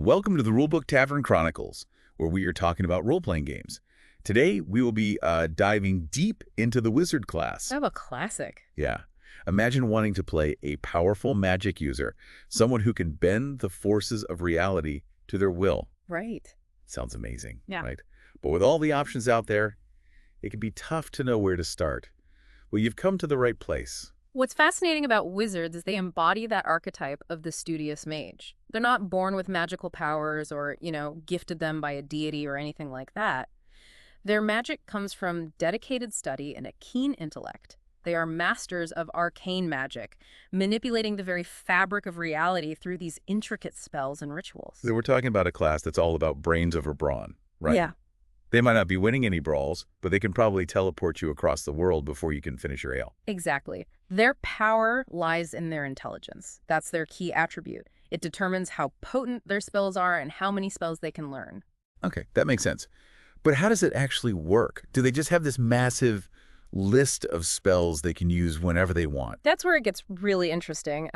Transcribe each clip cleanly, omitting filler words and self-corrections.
Welcome to the Rulebook Tavern Chronicles, where we are talking about role-playing games. Today, we will be diving deep into the wizard class. Oh, a classic. Yeah. Imagine wanting to play a powerful magic user, someone who can bend the forces of reality to their will. Right. Sounds amazing, Yeah. right? But with all the options out there, it can be tough to know where to start. Well, you've come to the right place. What's fascinating about wizards is they embody that archetype of the studious mage. They're not born with magical powers or, gifted them by a deity or anything like that. Their magic comes from dedicated study and a keen intellect. They are masters of arcane magic, manipulating the very fabric of reality through these intricate spells and rituals. So we're talking about a class that's all about brains over brawn, right? Yeah. They might not be winning any brawls, but they can probably teleport you across the world before you can finish your ale. Exactly. Their power lies in their intelligence. That's their key attribute. It determines how potent their spells are and how many spells they can learn. Okay, that makes sense. But how does it actually work? Do they just have this massive list of spells they can use whenever they want? That's where it gets really interesting.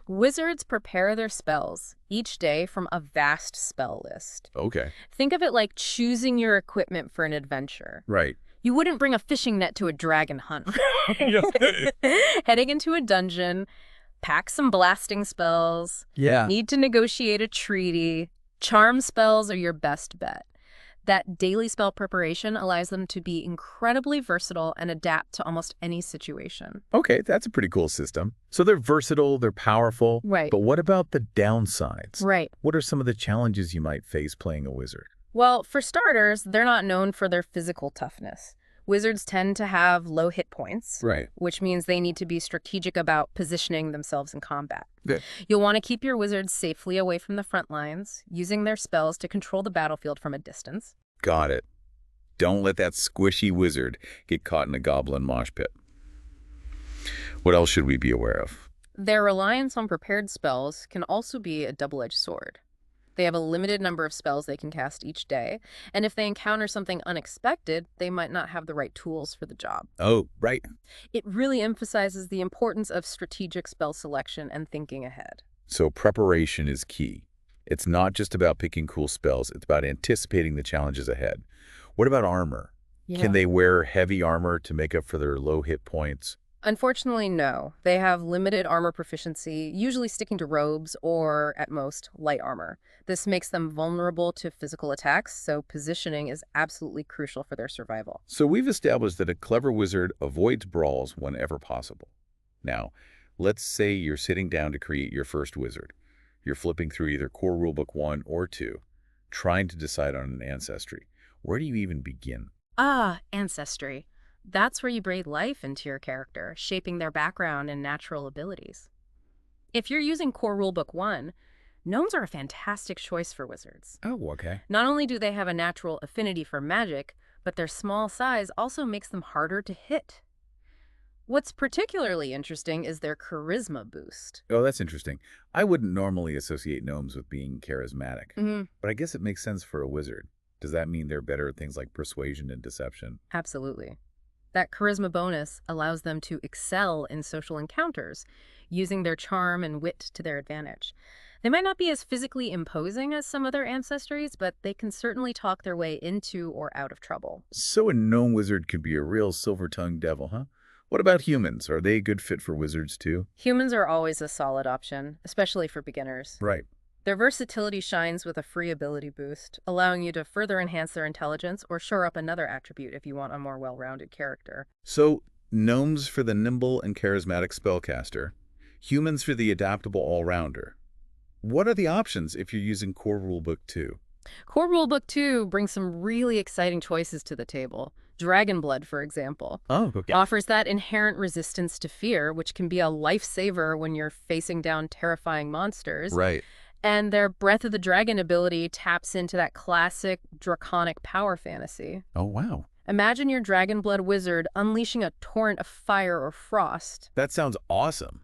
Wizards prepare their spells each day from a vast spell list. Okay. Think of it like choosing your equipment for an adventure. Right. You wouldn't bring a fishing net to a dragon hunt. Heading into a dungeon, pack some blasting spells, Yeah. need to negotiate a treaty. Charm spells are your best bet. That daily spell preparation allows them to be incredibly versatile and adapt to almost any situation. Okay, that's a pretty cool system. So they're versatile, they're powerful. Right. But what about the downsides? Right. What are some of the challenges you might face playing a wizard? Well, for starters, they're not known for their physical toughness. Wizards tend to have low hit points, Right. which means they need to be strategic about positioning themselves in combat. Yeah. You'll want to keep your wizards safely away from the front lines, using their spells to control the battlefield from a distance. Got it. Don't let that squishy wizard get caught in a goblin mosh pit. What else should we be aware of? Their reliance on prepared spells can also be a double-edged sword. They have a limited number of spells they can cast each day, and if they encounter something unexpected, they might not have the right tools for the job. Oh, right. It really emphasizes the importance of strategic spell selection and thinking ahead. So preparation is key. It's not just about picking cool spells, it's about anticipating the challenges ahead. What about armor? Can they wear heavy armor to make up for their low hit points? Unfortunately, no. They have limited armor proficiency, usually sticking to robes or, at most, light armor. This makes them vulnerable to physical attacks, so positioning is absolutely crucial for their survival. So we've established that a clever wizard avoids brawls whenever possible. Now, let's say you're sitting down to create your first wizard. You're flipping through either Core Rulebook 1 or 2, trying to decide on an ancestry. Where do you even begin? Ancestry. That's where you breathe life into your character, shaping their background and natural abilities. If you're using Core Rulebook 1, gnomes are a fantastic choice for wizards. Oh, okay. Not only do they have a natural affinity for magic, but their small size also makes them harder to hit. What's particularly interesting is their charisma boost. Oh, that's interesting. I wouldn't normally associate gnomes with being charismatic, but I guess it makes sense for a wizard. Does that mean they're better at things like persuasion and deception? Absolutely. That charisma bonus allows them to excel in social encounters, using their charm and wit to their advantage. They might not be as physically imposing as some other ancestries, but they can certainly talk their way into or out of trouble. So a gnome wizard could be a real silver-tongued devil, huh? What about humans? Are they a good fit for wizards too? Humans are always a solid option, especially for beginners. Right. Their versatility shines with a free ability boost, allowing you to further enhance their intelligence or shore up another attribute if you want a more well-rounded character. So, gnomes for the nimble and charismatic spellcaster, humans for the adaptable all-rounder. What are the options if you're using Core Rulebook 2? Core Rulebook 2 brings some really exciting choices to the table. Dragonblood, for example, Oh, okay. offers that inherent resistance to fear, which can be a lifesaver when you're facing down terrifying monsters. Right. And their Breath of the Dragon ability taps into that classic draconic power fantasy. Oh, wow. Imagine your Dragonblood wizard unleashing a torrent of fire or frost. That sounds awesome.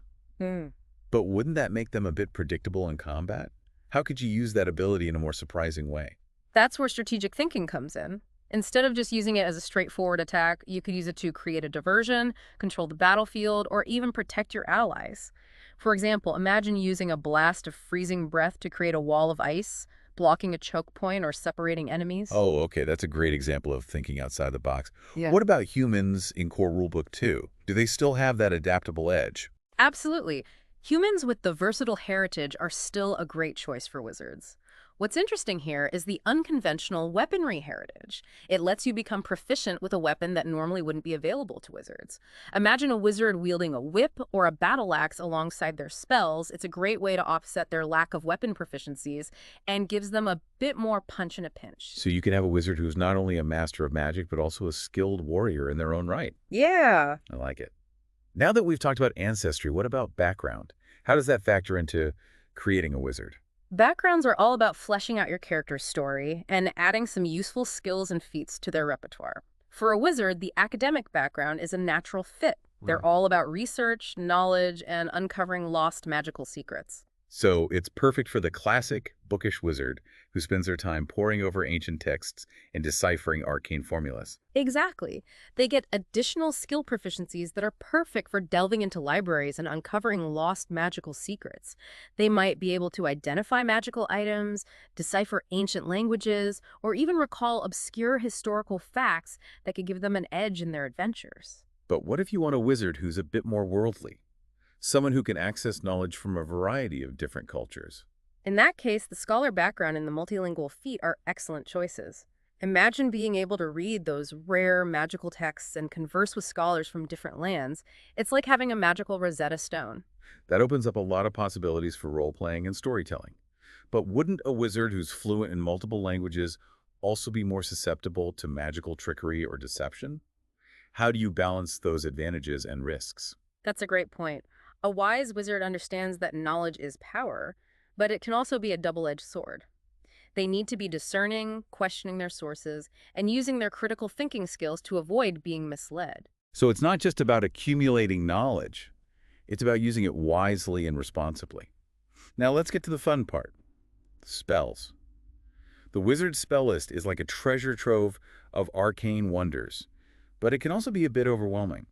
But wouldn't that make them a bit predictable in combat? How could you use that ability in a more surprising way? That's where strategic thinking comes in. Instead of just using it as a straightforward attack, you could use it to create a diversion, control the battlefield, or even protect your allies. For example, imagine using a blast of freezing breath to create a wall of ice, blocking a choke point or separating enemies. Oh, okay, that's a great example of thinking outside the box. Yeah. What about humans in Core Rulebook 2? Do they still have that adaptable edge? Absolutely. Humans with the versatile heritage are still a great choice for wizards. What's interesting here is the unconventional weaponry heritage. It lets you become proficient with a weapon that normally wouldn't be available to wizards. Imagine a wizard wielding a whip or a battle axe alongside their spells. It's a great way to offset their lack of weapon proficiencies and gives them a bit more punch in a pinch. So you can have a wizard who's not only a master of magic, but also a skilled warrior in their own right. Yeah. I like it. Now that we've talked about ancestry, what about background? How does that factor into creating a wizard? Backgrounds are all about fleshing out your character's story and adding some useful skills and feats to their repertoire. For a wizard, the academic background is a natural fit. They're Right. all about research, knowledge, and uncovering lost magical secrets. So it's perfect for the classic bookish wizard who spends their time poring over ancient texts and deciphering arcane formulas. Exactly. They get additional skill proficiencies that are perfect for delving into libraries and uncovering lost magical secrets. They might be able to identify magical items, decipher ancient languages, or even recall obscure historical facts that could give them an edge in their adventures. But what if you want a wizard who's a bit more worldly? Someone who can access knowledge from a variety of different cultures. In that case, the scholar background and the multilingual feat are excellent choices. Imagine being able to read those rare magical texts and converse with scholars from different lands. It's like having a magical Rosetta Stone. That opens up a lot of possibilities for role-playing and storytelling. But wouldn't a wizard who's fluent in multiple languages also be more susceptible to magical trickery or deception? How do you balance those advantages and risks? That's a great point. A wise wizard understands that knowledge is power, but it can also be a double-edged sword. They need to be discerning, questioning their sources, and using their critical thinking skills to avoid being misled. So it's not just about accumulating knowledge. It's about using it wisely and responsibly. Now let's get to the fun part. Spells. The wizard's spell list is like a treasure trove of arcane wonders, but it can also be a bit overwhelming.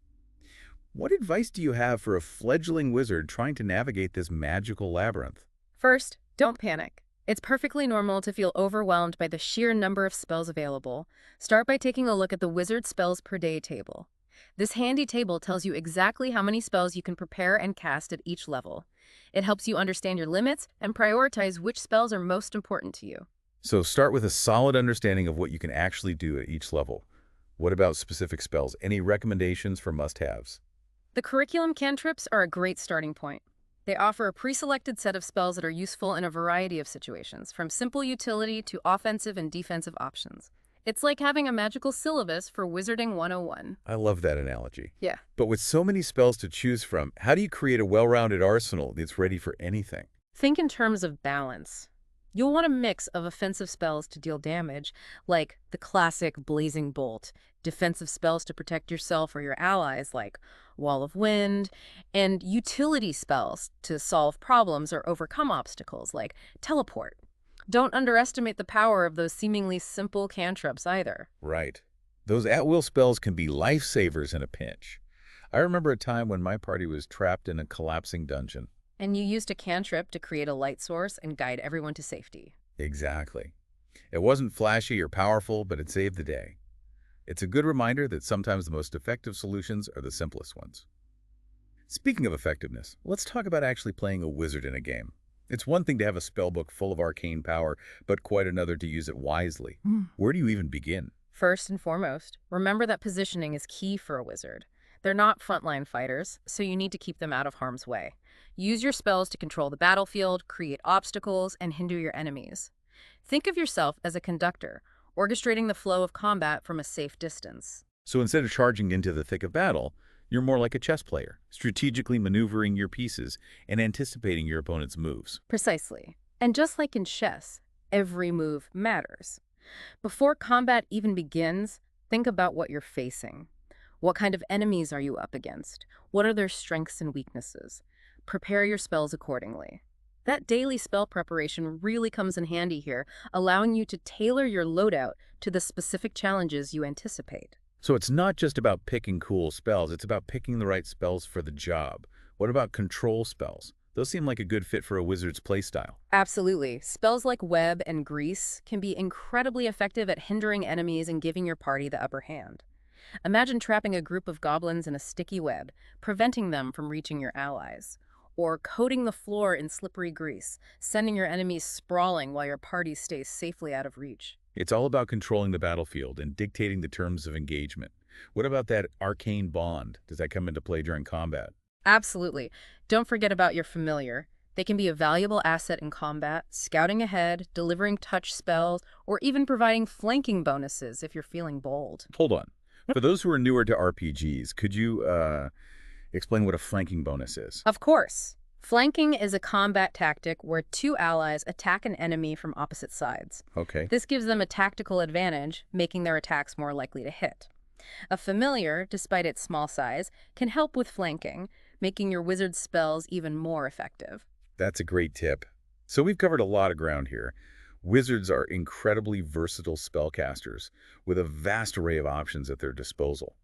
What advice do you have for a fledgling wizard trying to navigate this magical labyrinth? First, don't panic. It's perfectly normal to feel overwhelmed by the sheer number of spells available. Start by taking a look at the wizard spells per day table. This handy table tells you exactly how many spells you can prepare and cast at each level. It helps you understand your limits and prioritize which spells are most important to you. So start with a solid understanding of what you can actually do at each level. What about specific spells? Any recommendations for must-haves? The curriculum cantrips are a great starting point. They offer a pre-selected set of spells that are useful in a variety of situations, from simple utility to offensive and defensive options. It's like having a magical syllabus for Wizarding 101. I love that analogy. Yeah. But with so many spells to choose from, how do you create a well-rounded arsenal that's ready for anything? Think in terms of balance. You'll want a mix of offensive spells to deal damage, like the classic Blazing Bolt, defensive spells to protect yourself or your allies, like Wall of Wind, and utility spells to solve problems or overcome obstacles, like Teleport. Don't underestimate the power of those seemingly simple cantrips either. Right. Those at-will spells can be lifesavers in a pinch. I remember a time when my party was trapped in a collapsing dungeon. And you used a cantrip to create a light source and guide everyone to safety. Exactly. It wasn't flashy or powerful, but it saved the day. It's a good reminder that sometimes the most effective solutions are the simplest ones. Speaking of effectiveness, let's talk about actually playing a wizard in a game. It's one thing to have a spellbook full of arcane power, but quite another to use it wisely. Where do you even begin? First and foremost, remember that positioning is key for a wizard. They're not frontline fighters, so you need to keep them out of harm's way. Use your spells to control the battlefield, create obstacles, and hinder your enemies. Think of yourself as a conductor, orchestrating the flow of combat from a safe distance. So instead of charging into the thick of battle, you're more like a chess player, strategically maneuvering your pieces and anticipating your opponent's moves. Precisely. And just like in chess, every move matters. Before combat even begins, think about what you're facing. What kind of enemies are you up against? What are their strengths and weaknesses? Prepare your spells accordingly. That daily spell preparation really comes in handy here, allowing you to tailor your loadout to the specific challenges you anticipate. So it's not just about picking cool spells, it's about picking the right spells for the job. What about control spells? Those seem like a good fit for a wizard's playstyle. Absolutely. Spells like Web and Grease can be incredibly effective at hindering enemies and giving your party the upper hand. Imagine trapping a group of goblins in a sticky web, preventing them from reaching your allies. Or coating the floor in slippery grease, sending your enemies sprawling while your party stays safely out of reach. It's all about controlling the battlefield and dictating the terms of engagement. What about that arcane bond? Does that come into play during combat? Absolutely. Don't forget about your familiar. They can be a valuable asset in combat, scouting ahead, delivering touch spells, or even providing flanking bonuses if you're feeling bold. Hold on. For those who are newer to RPGs, could you explain what a flanking bonus is? Of course. Flanking is a combat tactic where two allies attack an enemy from opposite sides. Okay. This gives them a tactical advantage, making their attacks more likely to hit. A familiar, despite its small size, can help with flanking, making your wizard's spells even more effective. That's a great tip. So we've covered a lot of ground here. Wizards are incredibly versatile spellcasters with a vast array of options at their disposal,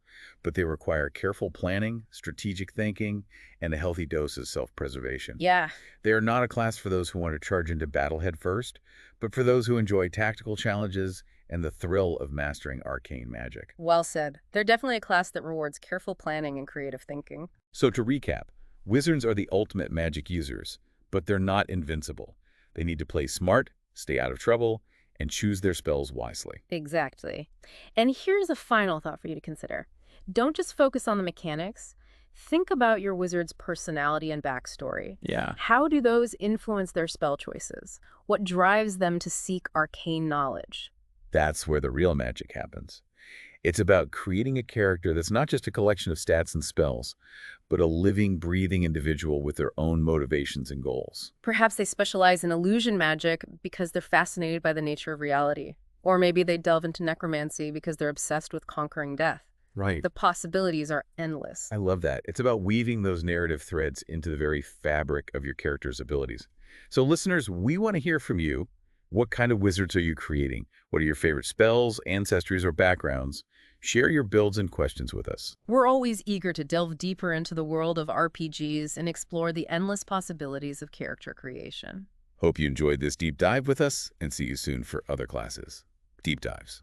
but they require careful planning, strategic thinking, and a healthy dose of self-preservation. Yeah, They are not a class for those who want to charge into battle head first, but for those who enjoy tactical challenges and the thrill of mastering arcane magic. well said. They're definitely a class that rewards careful planning and creative thinking. So to recap, wizards are the ultimate magic users, but they're not invincible. They need to play smart, stay out of trouble, and choose their spells wisely. Exactly. And here's a final thought for you to consider. Don't just focus on the mechanics. Think about your wizard's personality and backstory. Yeah. How do those influence their spell choices? What drives them to seek arcane knowledge? That's where the real magic happens. It's about creating a character that's not just a collection of stats and spells, but a living, breathing individual with their own motivations and goals. Perhaps they specialize in illusion magic because they're fascinated by the nature of reality. Or maybe they delve into necromancy because they're obsessed with conquering death. Right. The possibilities are endless. I love that. It's about weaving those narrative threads into the very fabric of your character's abilities. So listeners, we want to hear from you. What kind of wizards are you creating? What are your favorite spells, ancestries, or backgrounds? Share your builds and questions with us. We're always eager to delve deeper into the world of RPGs and explore the endless possibilities of character creation. Hope you enjoyed this deep dive with us, and see you soon for other classes. Deep dives.